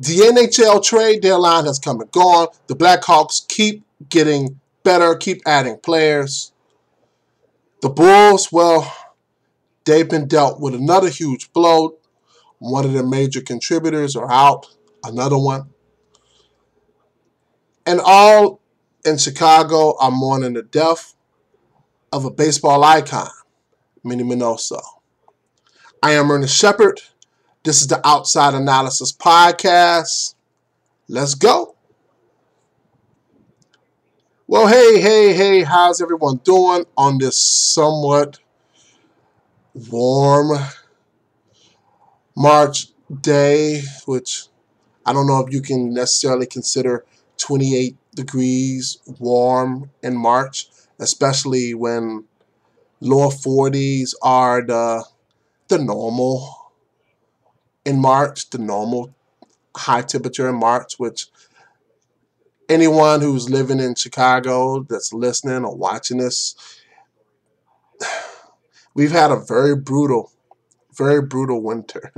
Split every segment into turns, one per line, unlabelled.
The NHL trade deadline has come and gone. The Blackhawks keep getting better, keep adding players. The Bulls, well, they've been dealt with another huge blow. One of their major contributors are out, another one. And all in Chicago are mourning the death of a baseball icon, Minnie Minoso. I am Ernest Shepard. This is the Outside Analysis Podcast. Let's go. Well, hey, how's everyone doing on this somewhat warm March day, which I don't know if you can necessarily consider 28 degrees warm in March, especially when lower 40s are the normal in March, the normal high temperature in March, which anyone who's living in Chicago that's listening or watching this, we've had a very brutal winter,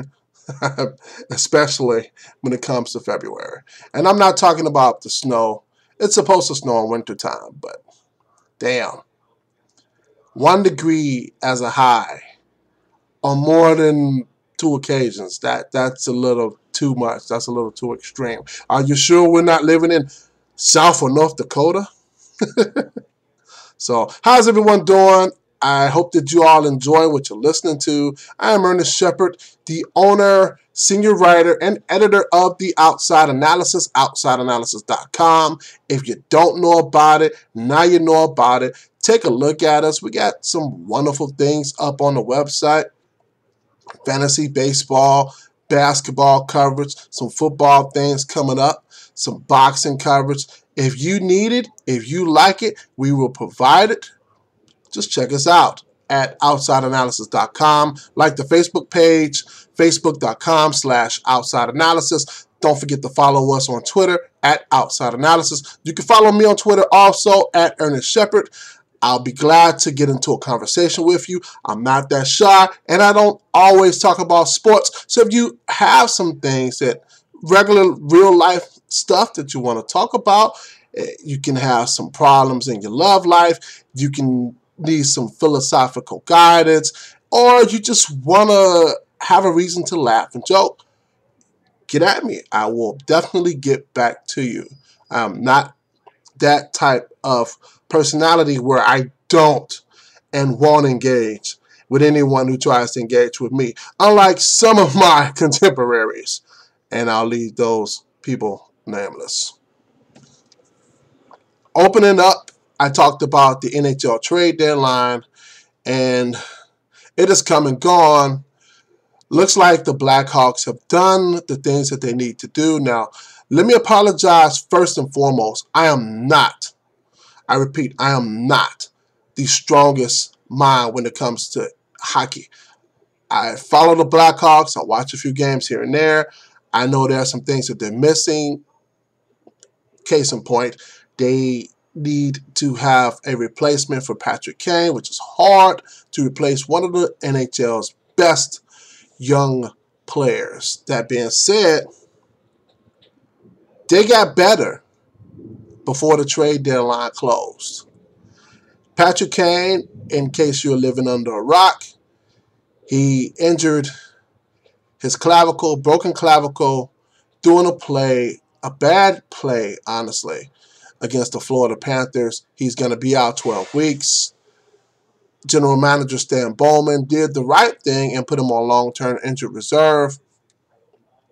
especially when it comes to February. And I'm not talking about the snow. It's supposed to snow in wintertime, but damn. 1 degree as a high on more than 2 occasions. That's a little too much. That's a little too extreme. Are you sure we're not living in South or North Dakota? So, how's everyone doing? I hope that you all enjoy what you're listening to. I am Ernest Shepard, the owner, senior writer, and editor of The Outside Analysis, outsideanalysis.com. If you don't know about it, now you know about it. Take a look at us. We got some wonderful things up on the website. Fantasy baseball, basketball coverage, some football things coming up, some boxing coverage. If you need it, if you like it, we will provide it. Just check us out at outsideanalysis.com. Like the Facebook page, facebook.com/outsideanalysis. Don't forget to follow us on Twitter at outsideanalysis. You can follow me on Twitter also at Ernest Shepard. I'll be glad to get into a conversation with you. I'm not that shy, and I don't always talk about sports. So if you have some things that regular real life stuff that you want to talk about, you can have some problems in your love life, you can need some philosophical guidance, or you just want to have a reason to laugh and joke, get at me. I will definitely get back to you. I'm not that type of personality where I don't and won't engage with anyone who tries to engage with me, unlike some of my contemporaries, and I'll leave those people nameless. Opening up, I talked about the NHL trade deadline, and it has come and gone. Looks like the Blackhawks have done the things that they need to do. Now, let me apologize first and foremost. I repeat, I am not the strongest mind when it comes to hockey. I follow the Blackhawks. I watch a few games here and there. I know there are some things that they're missing. Case in point, they need to have a replacement for Patrick Kane, which is hard to replace one of the NHL's best young players. That being said, they got better before the trade deadline closed. Patrick Kane, in case you're living under a rock, he injured his clavicle, broken clavicle, doing a bad play, honestly, against the Florida Panthers. He's going to be out 12 weeks. General Manager Stan Bowman did the right thing and put him on long-term injured reserve.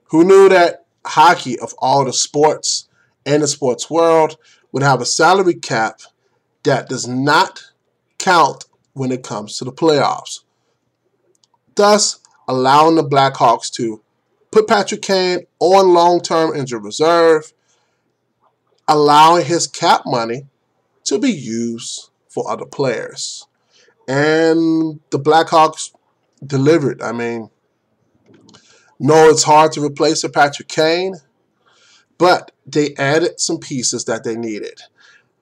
Who knew that hockey, of all the sports in the sports world, would have a salary cap that does not count when it comes to the playoffs, thus allowing the Blackhawks to put Patrick Kane on long-term injured reserve, allowing his cap money to be used for other players. And the Blackhawks delivered. I mean, no, it's hard to replace a Patrick Kane, but they added some pieces that they needed.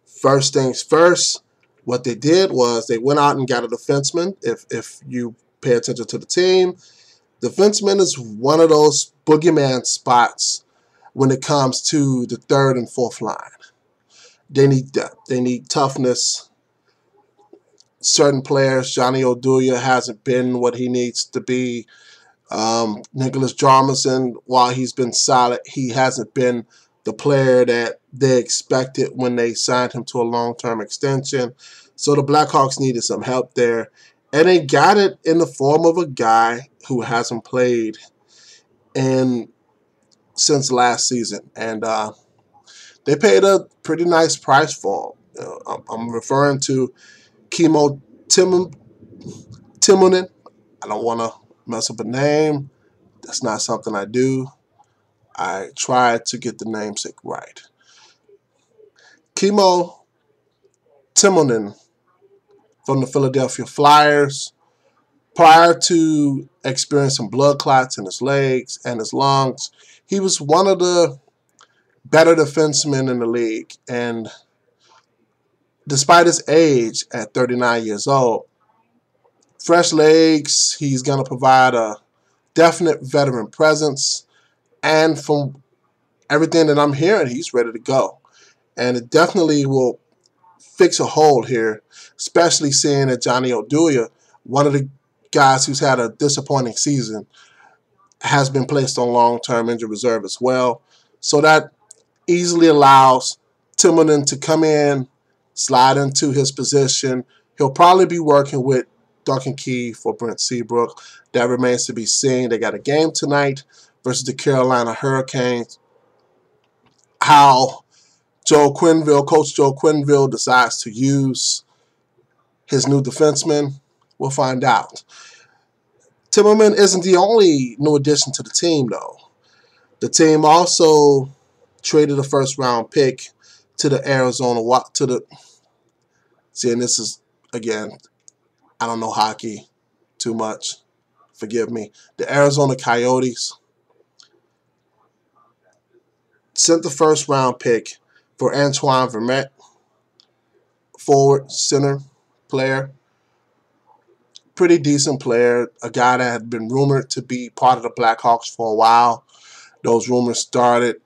First things first, what they did was they went out and got a defenseman. If you pay attention to the team, defenseman is one of those boogeyman spots when it comes to the third and fourth line. They need depth. They need toughness. Certain players, Johnny Oduya hasn't been what he needs to be. Nicholas Jarmanson, while he's been solid, he hasn't been the player that they expected when they signed him to a long-term extension. So the Blackhawks needed some help there. And they got it in the form of a guy who hasn't played since last season. And they paid a pretty nice price for him. I'm referring to Kimmo Timonen. I don't want to mess up a name. That's not something I do. I try to get the namesake right. Kimmo Timonen from the Philadelphia Flyers. Prior to experiencing blood clots in his legs and his lungs, he was one of the better defensemen in the league. And despite his age at 39 years old, fresh legs, he's going to provide a definite veteran presence. And from everything that I'm hearing, he's ready to go. And it definitely will fix a hole here, especially seeing that Johnny Oduya, one of the guys who's had a disappointing season, has been placed on long-term injured reserve as well. So that easily allows Timonen to come in, slide into his position. He'll probably be working with Duncan Keith or Brent Seabrook. That remains to be seen. They got a game tonight versus the Carolina Hurricanes. How Coach Joe Quenneville decides to use his new defenseman, we'll find out. Timmerman isn't the only new addition to the team, though. The team also traded a first-round pick to the Arizona See, and this is, again, I don't know hockey too much. Forgive me. The Arizona Coyotes sent the first-round pick for Antoine Vermette, forward, center player. Pretty decent player, a guy that had been rumored to be part of the Blackhawks for a while. Those rumors started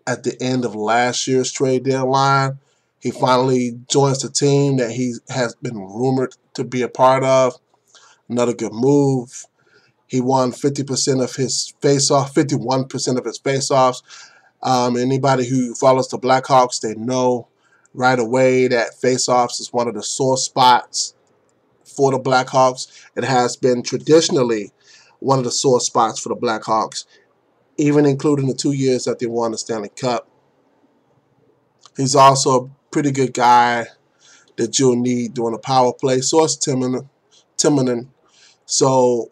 at the end of last year's trade deadline. He finally joins the team that he has been rumored to be a part of. Another good move. He won 50% of his face-off, 51% of his face-offs. Anybody who follows the Blackhawks, they know right away that face-offs is one of the sore spots for the Blackhawks. It has been traditionally one of the sore spots for the Blackhawks, even including the 2 years that they won the Stanley Cup. He's also a pretty good guy that you'll need during a power play. So is Timonen. So,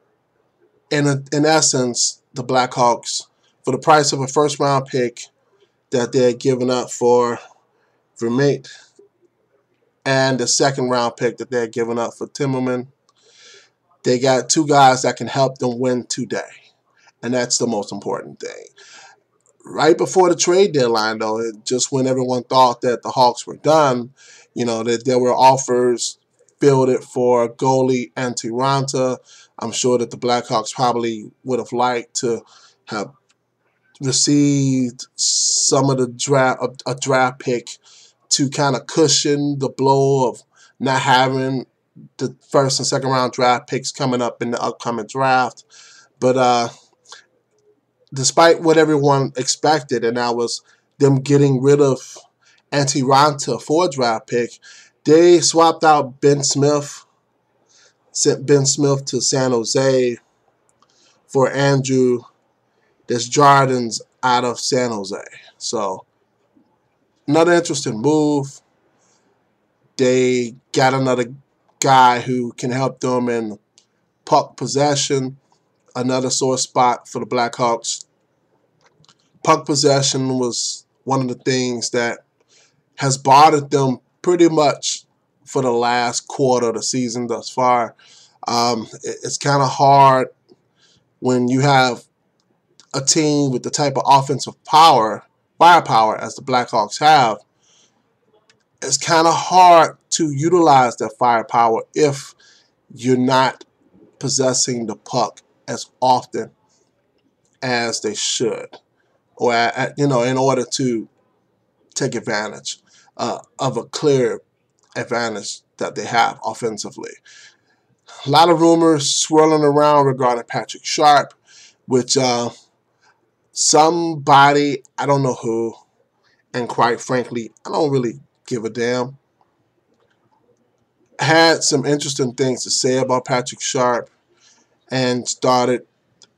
in essence, the Blackhawks, for the price of a first-round pick that they're giving up for Vermette and the second-round pick that they're giving up for Timmerman, they got two guys that can help them win today. And that's the most important thing. Right before the trade deadline, though, just when everyone thought that the Hawks were done, that there were offers fielded for goalie Antti Raanta. I'm sure that the Blackhawks probably would have liked to have received some of the a draft pick to kind of cushion the blow of not having the first and second round draft picks coming up in the upcoming draft. But despite what everyone expected, and that was them getting rid of Antti Raanta for a draft pick, they swapped out Ben Smith, sent Ben Smith to San Jose for Andrew Desjardins out of San Jose. So, another interesting move. They got another guy who can help them in puck possession, another sore spot for the Blackhawks. Puck possession was one of the things that has bothered them pretty much for the last quarter of the season thus far. It's kind of hard when you have a team with the type of offensive firepower as the Blackhawks have. It's kind of hard to utilize that firepower if you're not possessing the puck as often as they should. or in order to take advantage of a clear advantage that they have offensively. A lot of rumors swirling around regarding Patrick Sharp, which somebody, I don't know who, and quite frankly, I don't really give a damn, had some interesting things to say about Patrick Sharp and started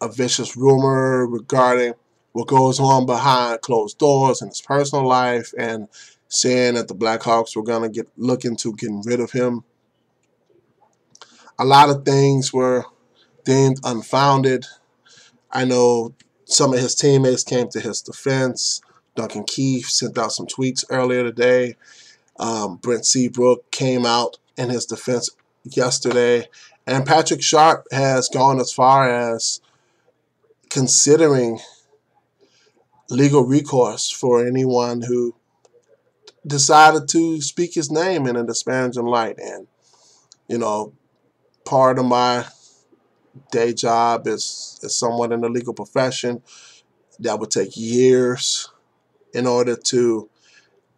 a vicious rumor regarding what goes on behind closed doors in his personal life, and saying that the Blackhawks were going to look into getting rid of him. A lot of things were deemed unfounded. I know some of his teammates came to his defense. Duncan Keith sent out some tweets earlier today. Brent Seabrook came out in his defense yesterday. And Patrick Sharp has gone as far as considering legal recourse for anyone who decided to speak his name in a disparaging light. And, part of my day job is somewhat in the legal profession. That would take years in order to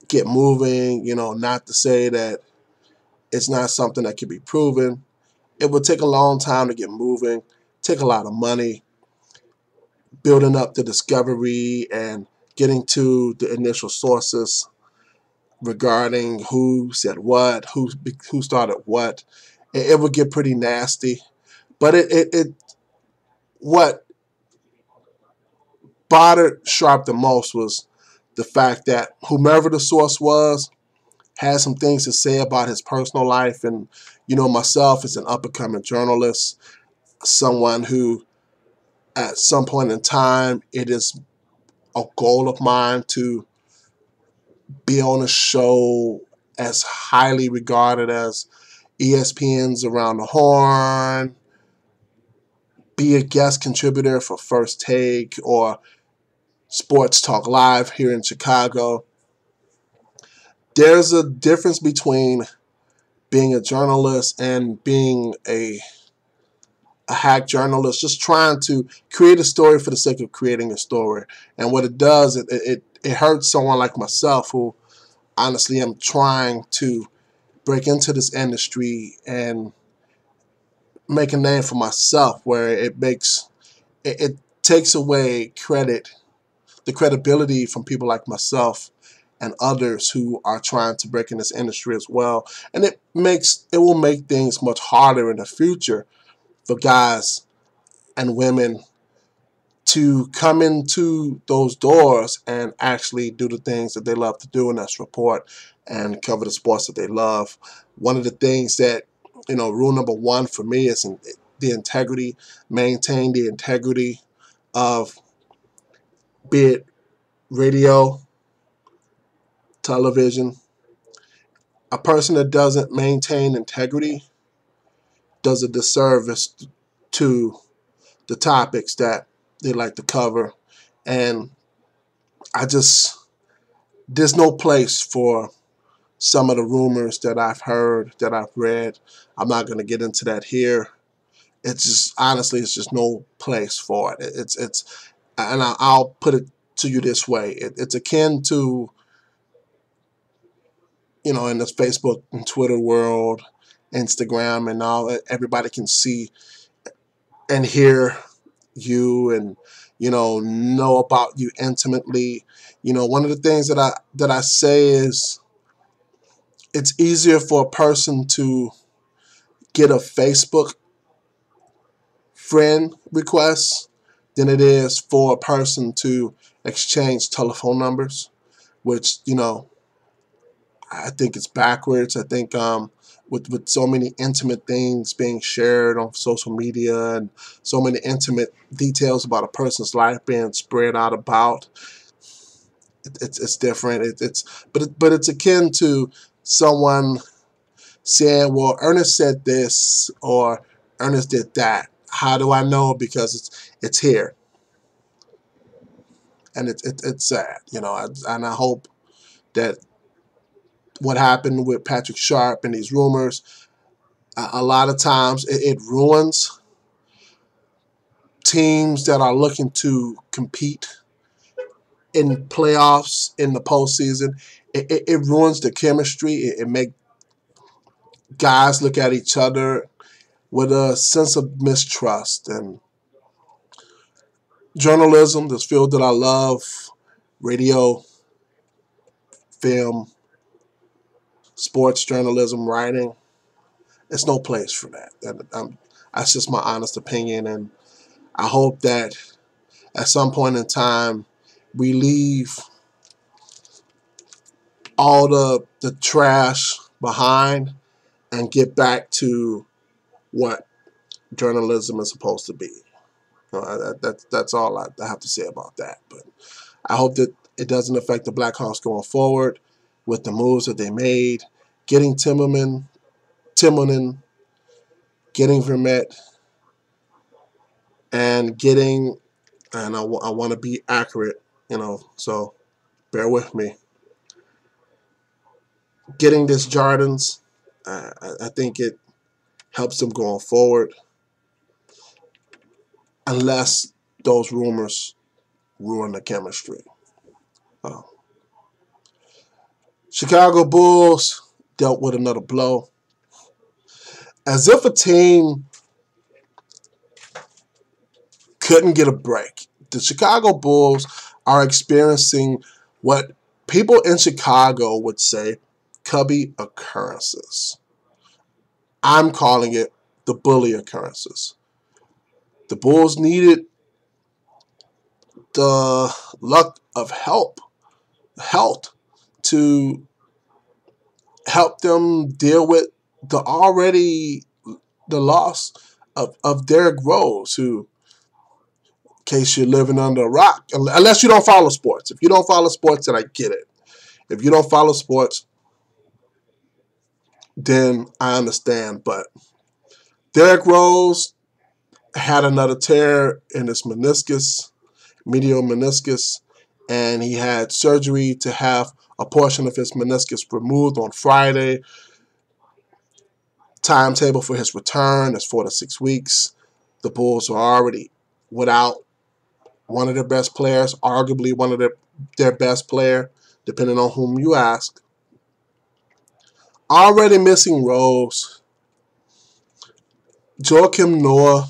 get moving, not to say that it's not something that can be proven. It would take a long time to get moving, take a lot of money, building up the discovery and getting to the initial sources regarding who said what, who started what. It would get pretty nasty. But what bothered Sharp the most was the fact that whomever the source was had some things to say about his personal life. And, myself as an up-and-coming journalist, someone who at some point in time, it is a goal of mine to be on a show as highly regarded as ESPN's Around the Horn, be a guest contributor for First Take or Sports Talk Live here in Chicago. There's a difference between being a journalist and being a hack journalist, just trying to create a story for the sake of creating a story. And what it does, it hurts someone like myself, who honestly am trying to break into this industry and make a name for myself, where it takes away the credibility from people like myself and others who are trying to break in this industry as well. And it will make things much harder in the future for guys and women to come into those doors and actually do the things that they love to do, and that's report and cover the sports that they love. One of the things that, rule number one for me is the integrity. Maintain the integrity of, be it radio, television. A person that doesn't maintain integrity does a disservice to the topics that they like to cover. And there's no place for some of the rumors that I've heard, that I've read. I'm not going to get into that here. It's just, honestly, it's just no place for it. And I'll put it to you this way. It's akin to, in this Facebook and Twitter world, Instagram and all, everybody can see and hear you and, know about you intimately. One of the things that I say is, it's easier for a person to get a Facebook friend request than it is for a person to exchange telephone numbers, which, I think it's backwards. I think with so many intimate things being shared on social media and so many intimate details about a person's life being spread out about, it's different. But it's akin to someone saying, well, Ernest said this or Ernest did that. How do I know? Because it's here, and it's sad, and I hope that what happened with Patrick Sharp and these rumors, a lot of times it ruins teams that are looking to compete in playoffs, in the postseason. It ruins the chemistry. It makes guys look at each other with a sense of mistrust. And journalism, this field that I love, radio, film, sports journalism, writing, it's no place for that. That's just my honest opinion. And I hope that at some point in time, we leave all the trash behind and get back to what journalism is supposed to be. That's all I have to say about that. But I hope that it doesn't affect the Blackhawks going forward with the moves that they made, getting Timonen, getting Vermette, and getting, and I want to be accurate, so bear with me. Getting this Jardins, I think it helps them going forward, unless those rumors ruin the chemistry. Chicago Bulls dealt with another blow. As if a team couldn't get a break. The Chicago Bulls are experiencing what people in Chicago would say Cubby occurrences. I'm calling it the bully occurrences. The Bulls needed the luck of health to help them deal with the loss of Derrick Rose, who, in case you're living under a rock, unless you don't follow sports. If you don't follow sports, then I get it. If you don't follow sports, then I understand. But Derrick Rose had another tear in his meniscus, medial meniscus, and he had surgery to have a portion of his meniscus removed on Friday. Timetable for his return is 4 to 6 weeks. The Bulls are already without one of their best players, arguably one of their best player, depending on whom you ask. Already missing Rose. Joakim Noah,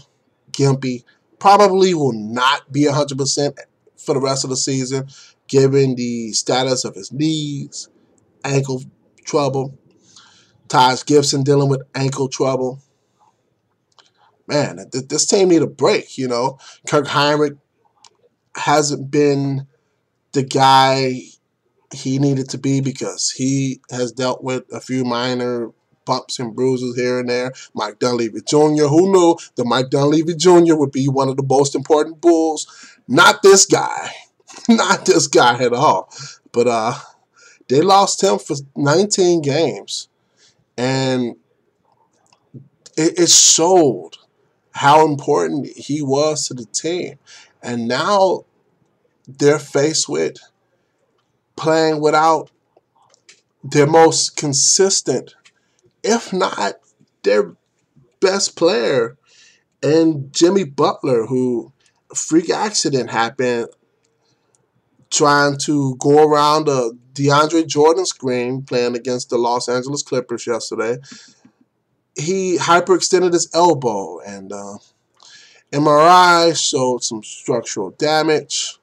Gimpy, probably will not be 100% for the rest of the season, given the status of his knees, ankle trouble. Taj Gibson dealing with ankle trouble. Man, this team need a break, Kirk Heinrich hasn't been the guy he needed to be because he has dealt with a few minor bumps and bruises here and there. Mike Dunleavy Jr., who knew that Mike Dunleavy Jr. would be one of the most important Bulls? Not this guy. Not this guy at all. But they lost him for 19 games. And it showed how important he was to the team. And now they're faced with playing without their most consistent, if not their best player, and Jimmy Butler, who a freak accident happened trying to go around a DeAndre Jordan screen playing against the Los Angeles Clippers yesterday. He hyperextended his elbow, and MRI showed some structural damage.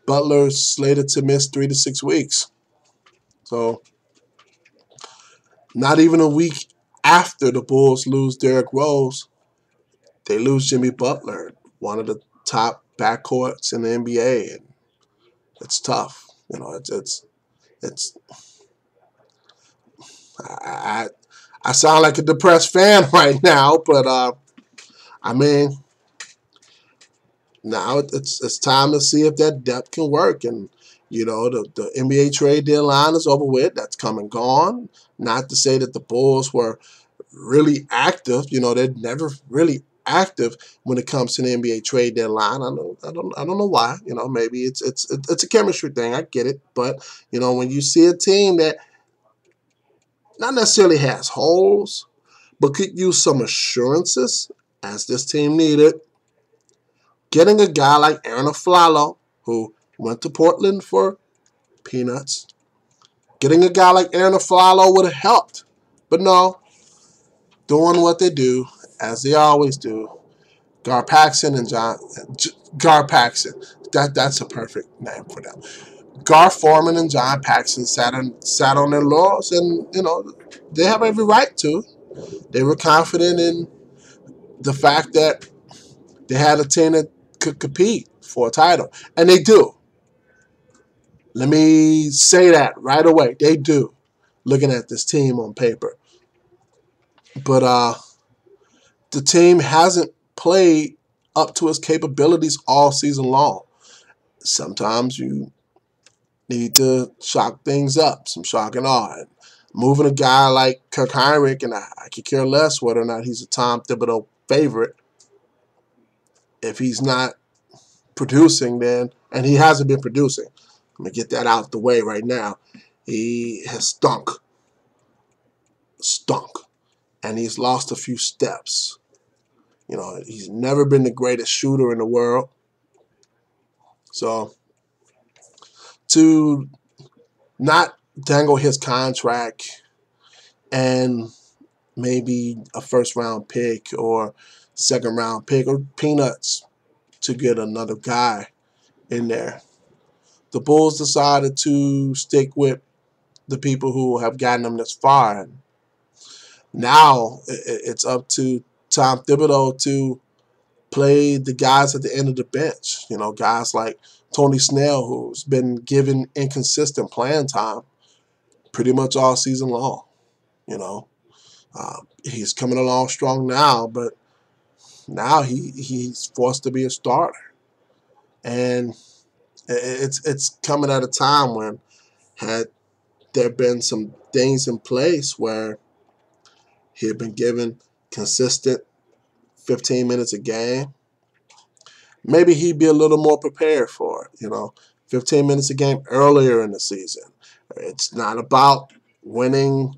Butler's slated to miss 3 to 6 weeks. So, not even a week after the Bulls lose Derrick Rose, they lose Jimmy Butler, one of the top backcourts in the NBA. And it's tough. It's I sound like a depressed fan right now, but I mean, now it's time to see if that depth can work. And the NBA trade deadline is over with. That's come and gone. Not to say that the Bulls were really active. They're never really active when it comes to the NBA trade deadline. I don't know why. Maybe it's a chemistry thing. I get it. But when you see a team that not necessarily has holes, but could use some assurances, as this team needed, getting a guy like Aaron Aflalo, who Went to Portland for peanuts. Getting a guy like Aaron Aflalo would have helped. But no, doing what they do, as they always do. Gar Paxson and Gar Paxson. That's a perfect name for them. Gar Forman and John Paxson sat on their laurels, and they have every right to. They were confident in the fact that they had a team that could compete for a title, and they do. Let me say that right away. They do. Looking at this team on paper, but the team hasn't played up to its capabilities all season long. Sometimes you need to shock things up, some shock and awe. And moving a guy like Kirk Heinrich, and I could care less whether or not he's a Tom Thibodeau favorite. If he's not producing, then, and he hasn't been producing, let me get that out the way right now. He has stunk, and he's lost a few steps. He's never been the greatest shooter in the world. So to not dangle his contract and maybe a first-round pick or second-round pick or peanuts to get another guy in there, the Bulls decided to stick with the people who have gotten them this far. And now it's up to Tom Thibodeau to play the guys at the end of the bench. Guys like Tony Snell, who's been given inconsistent playing time pretty much all season long. He's coming along strong now, but now he's forced to be a starter. And it's coming at a time when, had there been some things in place where he had been given consistent 15 minutes a game, maybe he'd be a little more prepared for it. 15 minutes a game earlier in the season. It's not about winning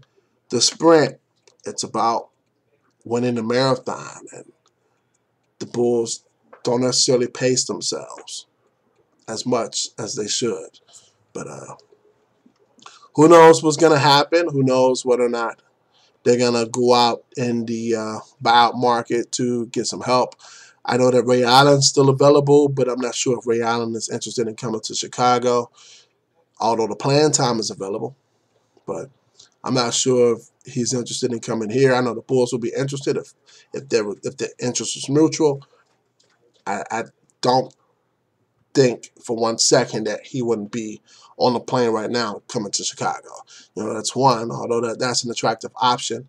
the sprint. It's about winning the marathon. And the Bulls don't necessarily pace themselves as much as they should. But who knows what's going to happen? Who knows whether or not they're going to go out in the buyout market to get some help. I know that Ray Allen's still available, but I'm not sure if Ray Allen is interested in coming to Chicago, although the playing time is available. But I'm not sure if he's interested in coming here. I know the Bulls will be interested if the interest is mutual. I don't think for one second that he wouldn't be on the plane right now coming to Chicago. That's one, although that's an attractive option,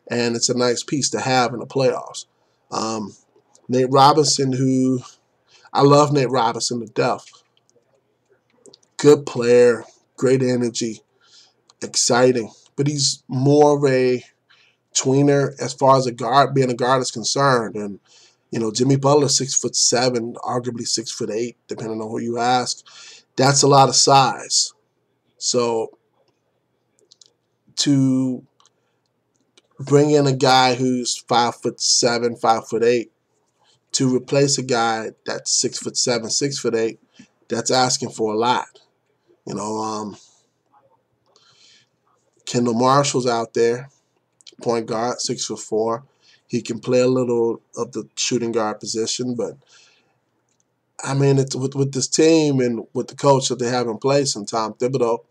and it's a nice piece to have in the playoffs. Nate Robinson, I love Nate Robinson to death. Good player, great energy, exciting, but he's more of a tweener as far as being a guard is concerned. And Jimmy Butler, 6'7", arguably 6'8", depending on who you ask. That's a lot of size. So to bring in a guy who's 5'7", 5'8", to replace a guy that's 6'7", 6'8", that's asking for a lot. Kendall Marshall's out there, point guard, 6'4". He can play a little of the shooting guard position, but I mean, it's with this team and with the coach that they have in place and Tom Thibodeau,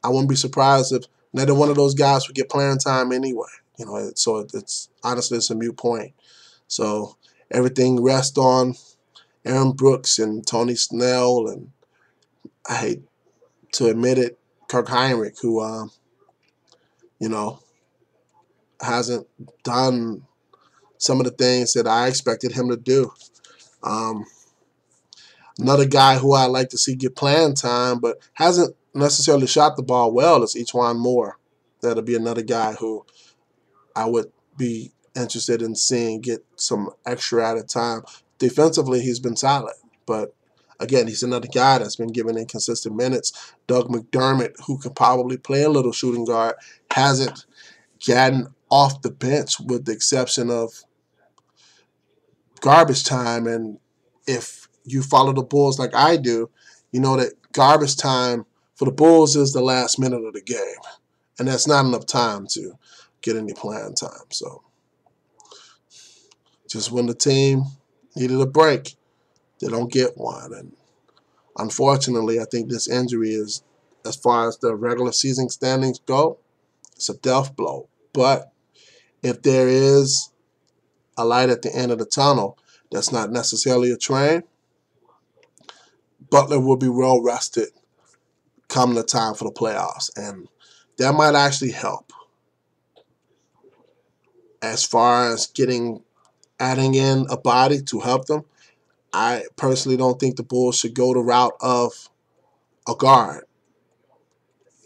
I wouldn't be surprised if neither one of those guys would get playing time anyway. So it's honestly it's a moot point. So everything rests on Aaron Brooks and Tony Snell, and I hate to admit it, Kirk Heinrich, who hasn't done some of the things that I expected him to do. Another guy who I'd like to see get playing time, but hasn't necessarily shot the ball well, is E'Twaun Moore. That'll be another guy who I would be interested in seeing get some extra added time. Defensively, he's been solid, but again, he's another guy that's been given inconsistent minutes. Doug McDermott, who could probably play a little shooting guard, hasn't gotten off the bench with the exception of garbage time. And if you follow the Bulls like I do, you know that garbage time for the Bulls is the last minute of the game. And that's not enough time to get any playing time. So just when the team needed a break, they don't get one. And unfortunately, I think this injury is, as far as the regular season standings go, it's a death blow. But if there is a light at the end of the tunnel that's not necessarily a train, Butler will be well rested come the time for the playoffs. And that might actually help as far as adding in a body to help them. I personally don't think the Bulls should go the route of a guard.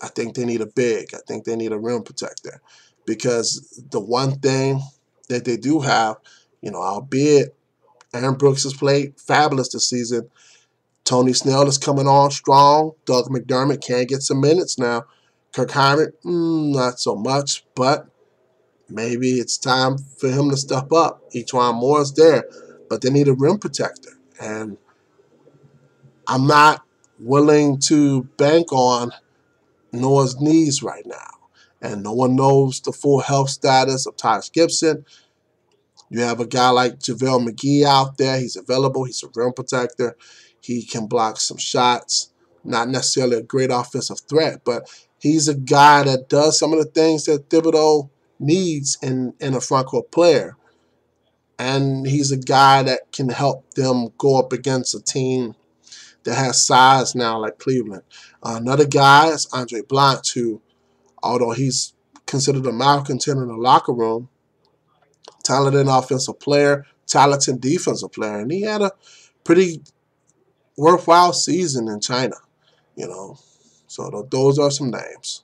I think they need a big. I think they need a rim protector. Because the one thing that they do have, albeit Aaron Brooks has played fabulous this season, Tony Snell is coming on strong. Doug McDermott can get some minutes now. Kirk Hinrich, not so much, but maybe it's time for him to step up. Etwan Moore is there, but they need a rim protector. And I'm not willing to bank on Noah's knees right now. And no one knows the full health status of Taj Gibson. You have a guy like JaVale McGee out there. He's available. He's a rim protector. He can block some shots. Not necessarily a great offensive threat, but he's a guy that does some of the things that Thibodeau needs in a front court player. And he's a guy that can help them go up against a team that has size now like Cleveland. Another guy is Andre Blanche, who, although he's considered a malcontent in the locker room, talented offensive player, talented defensive player, and he had a pretty worthwhile season in China, So those are some names.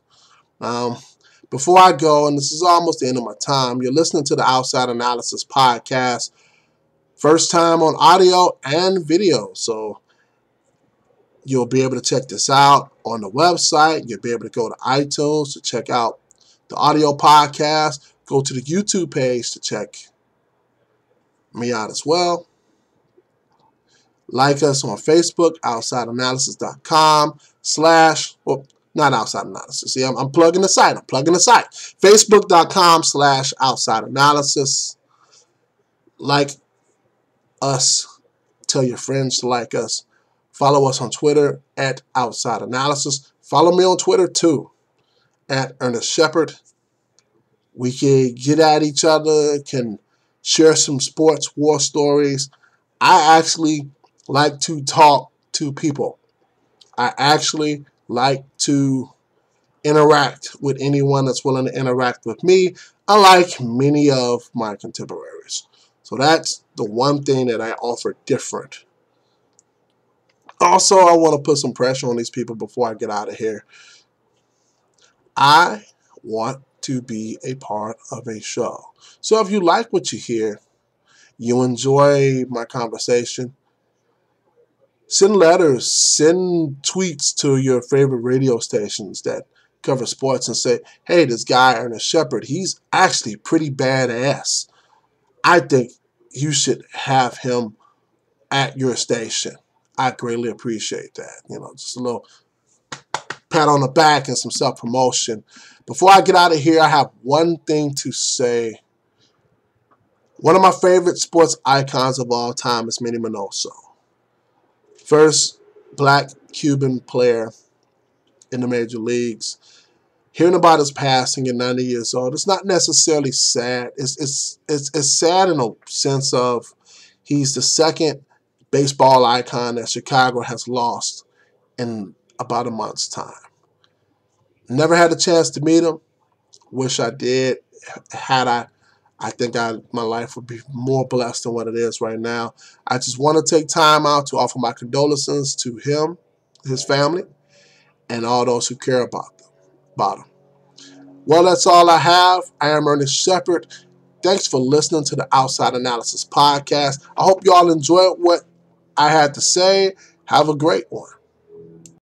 Before I go, and this is almost the end of my time, you're listening to the Outside Analysis podcast. First time on audio and video, so you'll be able to check this out on the website. You'll be able to go to iTunes to check out the audio podcast. Go to the YouTube page to check me out as well. Like us on Facebook, outsideanalysis.com not outside analysis. See, I'm plugging the site. Facebook.com/outside analysis. Like us. Tell your friends to like us. Follow us on Twitter at Outside Analysis. Follow me on Twitter too at Ernest Shepard. We can get at each other, can share some sports war stories. I actually like to talk to people. I actually like to interact with anyone that's willing to interact with me, unlike many of my contemporaries. So that's the one thing that I offer different. Also, I want to put some pressure on these people before I get out of here. I want to be a part of a show. So if you like what you hear, you enjoy my conversation, send letters, send tweets to your favorite radio stations that cover sports and say, hey, this guy, Ernest Shepard, he's actually pretty badass. I think you should have him at your station. I greatly appreciate that. Just a little pat on the back and some self-promotion. Before I get out of here, I have one thing to say. One of my favorite sports icons of all time is Manny Minoso. First black Cuban player in the major leagues. Hearing about his passing at 90 years old, it's not necessarily sad. It's sad in a sense of he's the second baseball icon that Chicago has lost in about a month's time. Never had a chance to meet him. Wish I did. Had I think my life would be more blessed than what it is right now. I just want to take time out to offer my condolences to him, his family, and all those who care about him. Well, that's all I have. I am Ernest Shepard. Thanks for listening to the Outside Analysis podcast. I hope you all enjoyed what I had to say. Have a great one.